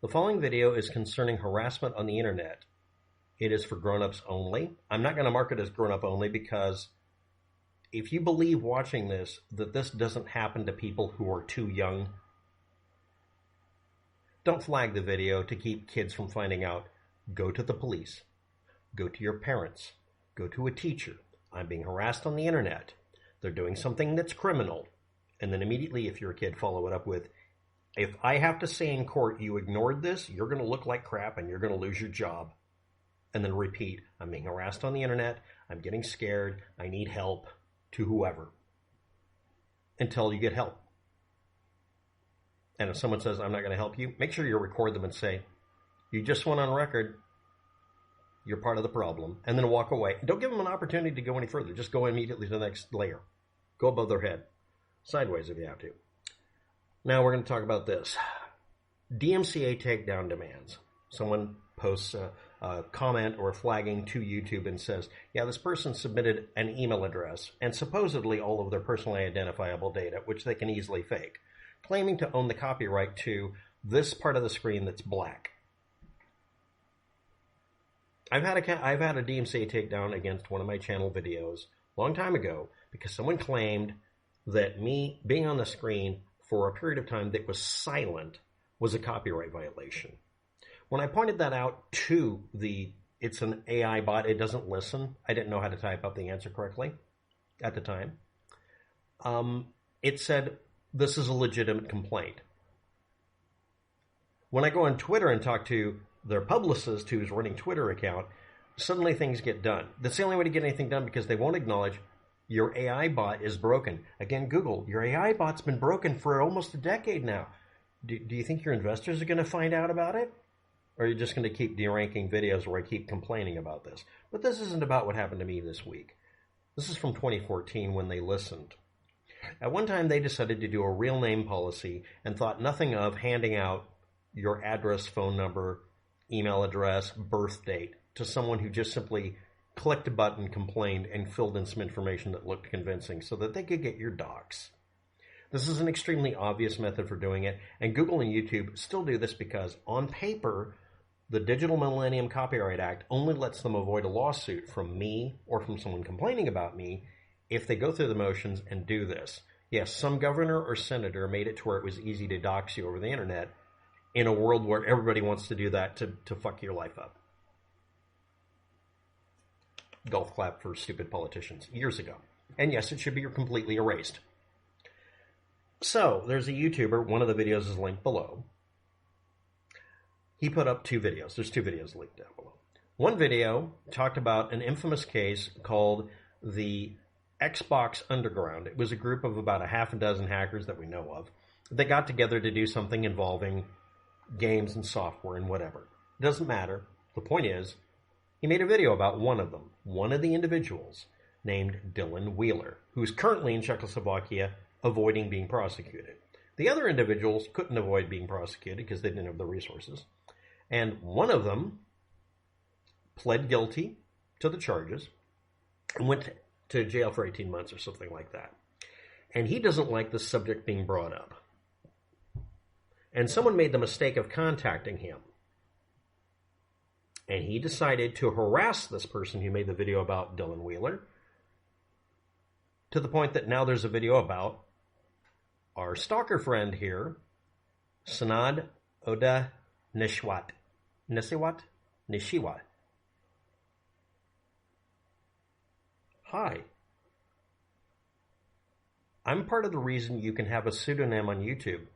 The following video is concerning harassment on the internet. It is for grown-ups only. I'm not going to mark it as grown-up only because if you believe watching this that this doesn't happen to people who are too young, don't flag the video to keep kids from finding out. Go to the police. Go to your parents. Go to a teacher. I'm being harassed on the internet. They're doing something that's criminal. And then immediately, if you're a kid, follow it up with, if I have to say in court you ignored this, you're going to look like crap and you're going to lose your job. And then repeat, I'm being harassed on the internet. I'm getting scared. I need help, to whoever. Until you get help. And if someone says, I'm not going to help you, make sure you record them and say, you just went on record. You're part of the problem. And then walk away. Don't give them an opportunity to go any further. Just go immediately to the next layer. Go above their head. Sideways if you have to. Now we're going to talk about this. DMCA takedown demands. Someone posts a comment or flagging to YouTube and says, yeah, this person submitted an email address and supposedly all of their personally identifiable data, which they can easily fake, claiming to own the copyright to this part of the screen that's black. I've had a DMCA takedown against one of my channel videos a long time ago because someone claimed that me being on the screen for a period of time that was silent was a copyright violation. When I pointed that out to it's an AI bot, it doesn't listen. I didn't know how to type up the answer correctly at the time. It said, this is a legitimate complaint. When I go on Twitter and talk to their publicist who's running Twitter account, suddenly things get done. That's the only way to get anything done because they won't acknowledge your AI bot is broken. Again, Google, your AI bot's been broken for almost a decade now. Do you think your investors are going to find out about it? Or are you just going to keep deranking videos where I keep complaining about this? But this isn't about what happened to me this week. This is from 2014 when they listened. At one time, they decided to do a real name policy and thought nothing of handing out your address, phone number, email address, birth date to someone who just simply clicked a button, complained, and filled in some information that looked convincing so that they could get your docs. This is an extremely obvious method for doing it, and Google and YouTube still do this because, on paper, the Digital Millennium Copyright Act only lets them avoid a lawsuit from me or from someone complaining about me if they go through the motions and do this. Yes, some governor or senator made it to where it was easy to dox you over the internet in a world where everybody wants to do that to fuck your life up. Golf clap for stupid politicians years ago. And yes, it should be completely erased. So, there's a YouTuber, one of the videos is linked below. He put up two videos. There's two videos linked down below. One video talked about an infamous case called the Xbox Underground. It was a group of about a half a dozen hackers that we know of. They got together to do something involving games and software and whatever. It doesn't matter. The point is, he made a video about one of them, one of the individuals named Dylan Wheeler, who's currently in Czechoslovakia avoiding being prosecuted. The other individuals couldn't avoid being prosecuted because they didn't have the resources. And one of them pled guilty to the charges and went to jail for 18 months or something like that. And he doesn't like the subject being brought up. And someone made the mistake of contacting him. And he decided to harass this person who made the video about Dylan Wheeler to the point that now there's a video about our stalker friend here, Sanad Odeh Nesheiwat. Nesheiwat. Hi. I'm part of the reason you can have a pseudonym on YouTube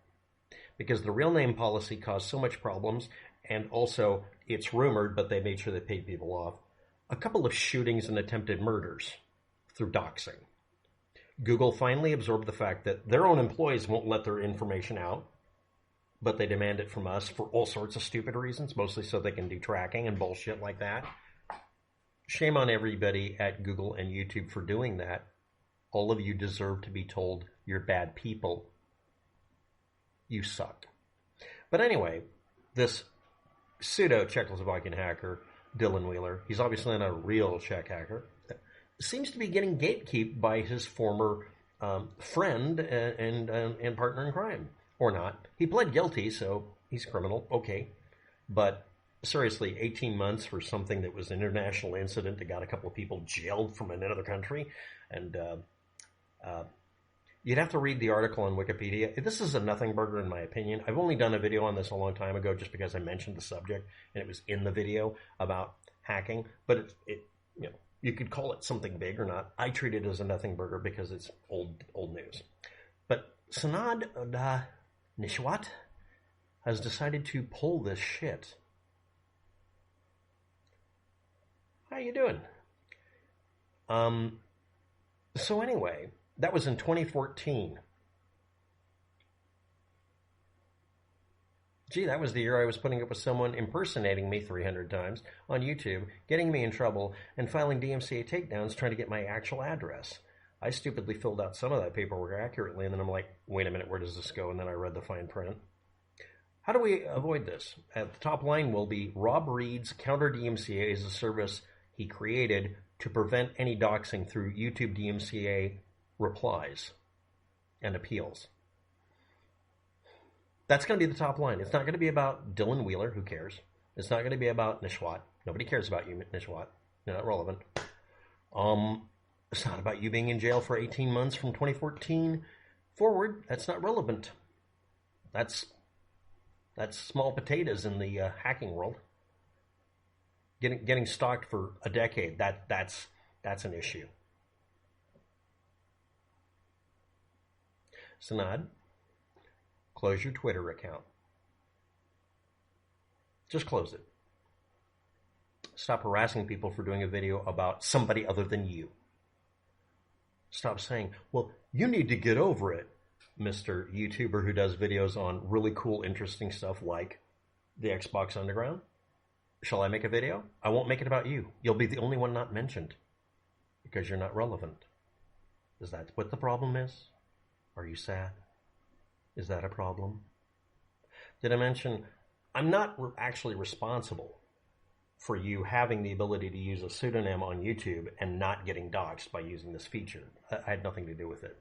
because the real name policy caused so much problems, and also it's rumored, but they made sure they paid people off, a couple of shootings and attempted murders through doxing. Google finally absorbed the fact that their own employees won't let their information out, but they demand it from us for all sorts of stupid reasons, mostly so they can do tracking and bullshit like that. Shame on everybody at Google and YouTube for doing that. All of you deserve to be told you're bad people. You suck. But anyway, this pseudo-Czechoslovakian hacker, Dylan Wheeler, he's obviously not a real Czech hacker, seems to be getting gatekeeped by his former friend and partner in crime. Or not. He pled guilty, so He's a criminal, okay. But seriously, 18 months for something that was an international incident that got a couple of people jailed from another country. And you'd have to read the article on Wikipedia. This is a nothing burger in my opinion. I've only done a video on this a long time ago just because I mentioned the subject and it was in the video about hacking. But you could call it something big or not. I treat it as a nothing burger because it's old news. But Odeh Nesheiwat has decided to pull this shit. How you doing? So anyway, that was in 2014. Gee, that was the year I was putting up with someone impersonating me 300 times on YouTube, getting me in trouble, and filing DMCA takedowns trying to get my actual address. I stupidly filled out some of that paperwork accurately, and then I'm like, wait a minute, where does this go? And then I read the fine print. How do we avoid this? At the top line will be Rob Reed's CounterDMCA is a service he created to prevent any doxing through YouTube DMCA replies and appeals. That's going to be the top line. It's not going to be about Dylan Wheeler. Who cares? It's not going to be about Nesheiwat. Nobody cares about you, Nesheiwat. You're not relevant. It's not about you being in jail for 18 months from 2014 forward. That's not relevant. That's small potatoes in the hacking world. Getting stalked for a decade, that's an issue. Sanad, close your Twitter account. Just close it. Stop harassing people for doing a video about somebody other than you. Stop saying, well, you need to get over it, Mr. YouTuber who does videos on really cool, interesting stuff like the Xbox Underground. Shall I make a video? I won't make it about you. You'll be the only one not mentioned because you're not relevant. Is that what the problem is? Are you sad? Is that a problem? Did I mention I'm not actually responsible for you having the ability to use a pseudonym on YouTube and not getting doxxed by using this feature? I had nothing to do with it.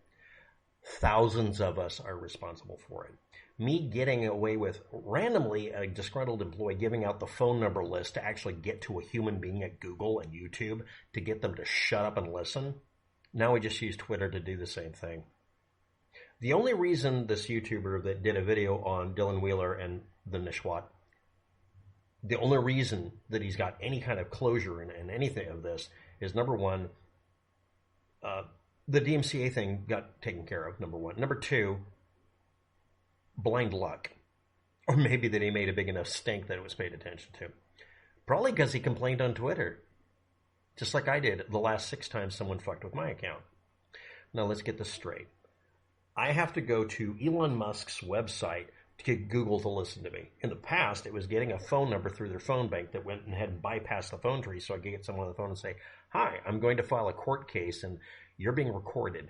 Thousands of us are responsible for it. Me getting away with randomly a disgruntled employee giving out the phone number list to actually get to a human being at Google and YouTube to get them to shut up and listen. Now we just use Twitter to do the same thing. The only reason this YouTuber that did a video on Dylan Wheeler and the Nesheiwat, the only reason that he's got any kind of closure in anything of this is, number one, the DMCA thing got taken care of, number one. Number two, blind luck. Or maybe that he made a big enough stink that it was paid attention to. Probably because he complained on Twitter. Just like I did the last 6 times someone fucked with my account. Now let's get this straight. I have to go to Elon Musk's website to get Google to listen to me. In the past, it was getting a phone number through their phone bank that went and had bypassed the phone tree so I could get someone on the phone and say, hi, I'm going to file a court case and you're being recorded.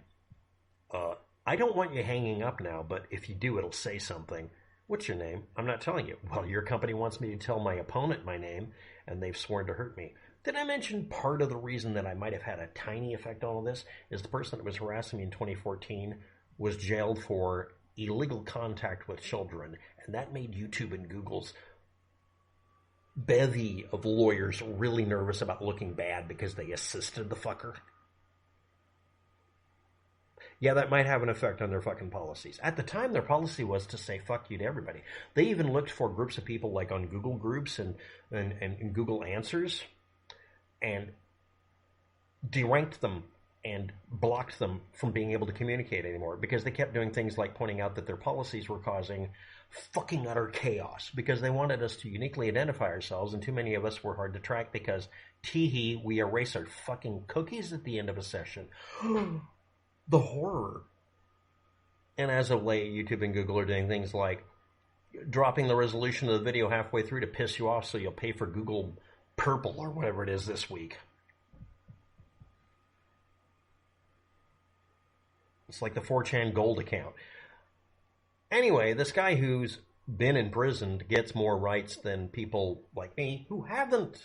I don't want you hanging up now, but if you do, it'll say something. What's your name? I'm not telling you. Well, your company wants me to tell my opponent my name, and they've sworn to hurt me. Did I mention part of the reason that I might have had a tiny effect on all this is the person that was harassing me in 2014 was jailed for illegal contact with children, and that made YouTube and Google's bevy of lawyers really nervous about looking bad because they assisted the fucker. Yeah, that might have an effect on their fucking policies. At the time, their policy was to say fuck you to everybody. They even looked for groups of people like on Google Groups and Google Answers and deranked them and blocked them from being able to communicate anymore because they kept doing things like pointing out that their policies were causing fucking utter chaos because they wanted us to uniquely identify ourselves, and too many of us were hard to track because, tee-hee, we erase our fucking cookies at the end of a session. The horror. And as of late, YouTube and Google are doing things like dropping the resolution of the video halfway through to piss you off so you'll pay for Google Purple or whatever it is this week. It's like the 4chan Gold account. Anyway, this guy who's been imprisoned gets more rights than people like me who haven't.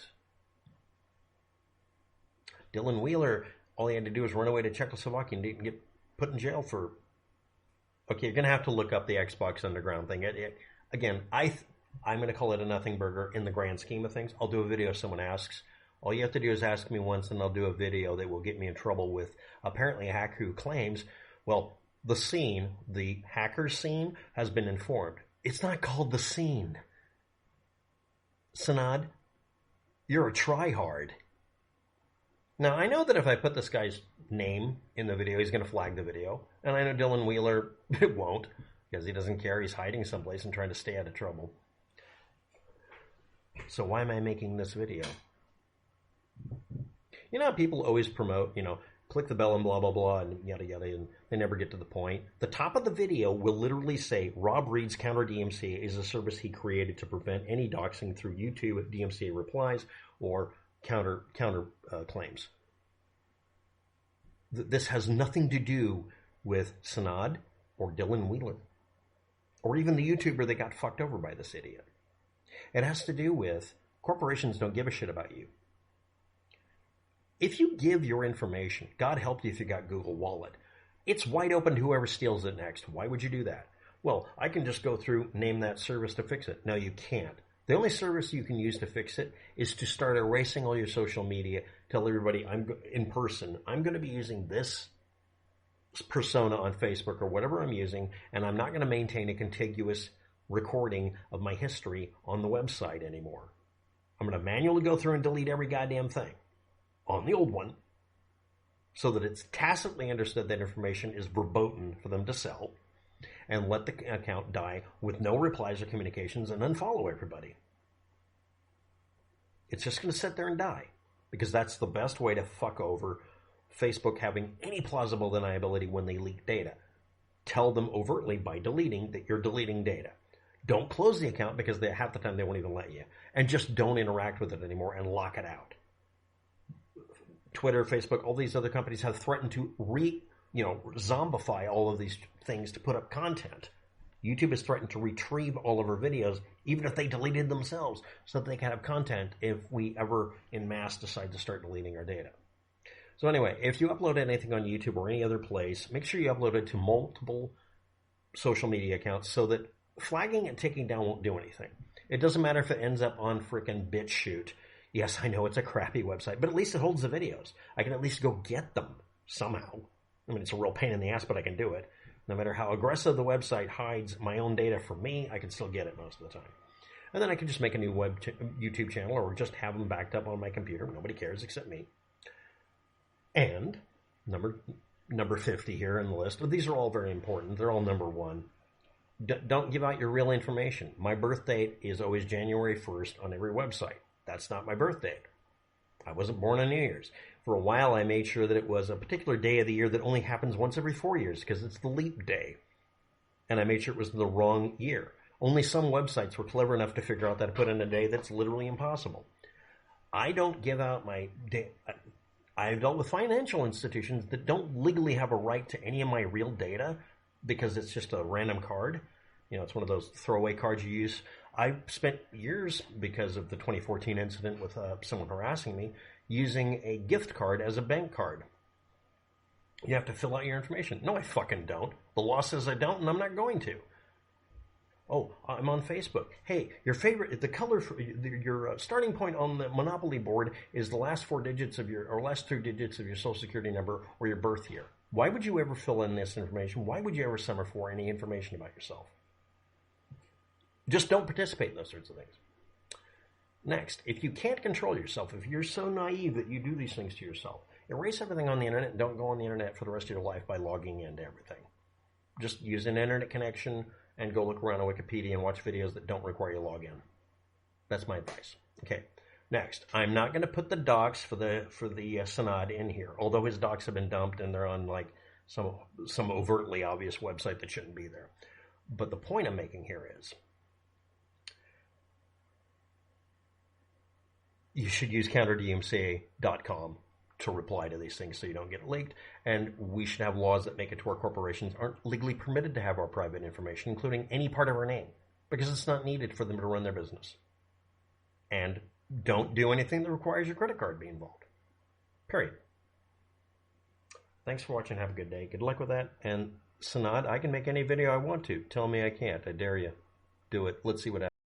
Dylan Wheeler, all he had to do was run away to Czechoslovakia and didn't get put in jail for... Okay, you're going to have to look up the Xbox Underground thing. again, I'm going to call it a nothing burger in the grand scheme of things. I'll do a video if someone asks. All you have to do is ask me once, and I'll do a video that will get me in trouble with apparently a hacker who claims, well, the scene, the hacker scene, has been informed. It's not called the scene. Sanad, you're a tryhard. Now, I know that if I put this guy's name in the video, he's going to flag the video. And I know Dylan Wheeler, it won't, because he doesn't care. He's hiding someplace and trying to stay out of trouble. So why am I making this video? You know how people always promote, click the bell and blah, blah, blah, and yada, yada, and they never get to the point. The top of the video will literally say, Rob Reed's CounterDMCA is a service he created to prevent any doxing through YouTube DMCA replies or counter claims. This has nothing to do with Sanad or Dylan Wheeler or even the YouTuber that got fucked over by this idiot. It has to do with corporations don't give a shit about you. If you give your information, God help you if you got Google Wallet, it's wide open to whoever steals it next. Why would you do that? Well, I can just go through, name that service to fix it. No, you can't. The only service you can use to fix it is to start erasing all your social media. Tell everybody in person, I'm going to be using this persona on Facebook or whatever I'm using, and I'm not going to maintain a contiguous recording of my history on the website anymore. I'm going to manually go through and delete every goddamn thing on the old one so that it's tacitly understood that information is verboten for them to sell, and let the account die with no replies or communications and unfollow everybody. It's just going to sit there and die because that's the best way to fuck over Facebook having any plausible deniability when they leak data. Tell them overtly by deleting that you're deleting data. Don't close the account because half the time they won't even let you. And just don't interact with it anymore and lock it out. Twitter, Facebook, all these other companies have threatened to zombify all of these things to put up content. YouTube has threatened to retrieve all of our videos, even if they deleted themselves, so that they can have content if we ever en masse decide to start deleting our data. So anyway, if you upload anything on YouTube or any other place, make sure you upload it to multiple social media accounts so that flagging and taking down won't do anything. It doesn't matter if it ends up on frickin' BitChute. Yes, I know it's a crappy website, but at least it holds the videos. I can at least go get them somehow. I mean, it's a real pain in the ass, but I can do it. No matter how aggressive the website hides my own data from me, I can still get it most of the time. And then I can just make a new YouTube channel or just have them backed up on my computer. Nobody cares except me. And number 50 here in the list. These are all very important. They're all number one. Don't give out your real information. My birth date is always January 1st on every website. That's not my birth date. I wasn't born on New Year's. For a while, I made sure that it was a particular day of the year that only happens once every 4 years because it's the leap day. And I made sure it was the wrong year. Only some websites were clever enough to figure out that to put in a day that's literally impossible. I don't give out my day. I've dealt with financial institutions that don't legally have a right to any of my real data because it's just a random card. It's one of those throwaway cards you use. I spent years, because of the 2014 incident with someone harassing me, using a gift card as a bank card. You have to fill out your information. No, I fucking don't. The law says I don't, and I'm not going to. Oh, I'm on Facebook. Hey, your starting point on the Monopoly board is the last 4 digits of last 2 digits of your Social Security number or your birth year. Why would you ever fill in this information? Why would you ever semaphore any information about yourself? Just don't participate in those sorts of things. Next, if you can't control yourself, if you're so naive that you do these things to yourself, erase everything on the internet and don't go on the internet for the rest of your life by logging into everything. Just use an internet connection and go look around on Wikipedia and watch videos that don't require you to log in. That's my advice. Okay. Next, I'm not going to put the docs for the Sanad in here, although his docs have been dumped and they're on like some overtly obvious website that shouldn't be there. But the point I'm making here is, you should use counterdmca.com to reply to these things so you don't get leaked. And we should have laws that make it to where corporations aren't legally permitted to have our private information, including any part of our name, because it's not needed for them to run their business. And don't do anything that requires your credit card be involved. Period. Thanks for watching. Have a good day. Good luck with that. And Sanad, I can make any video I want to. Tell me I can't. I dare you. do it. Let's see what happens.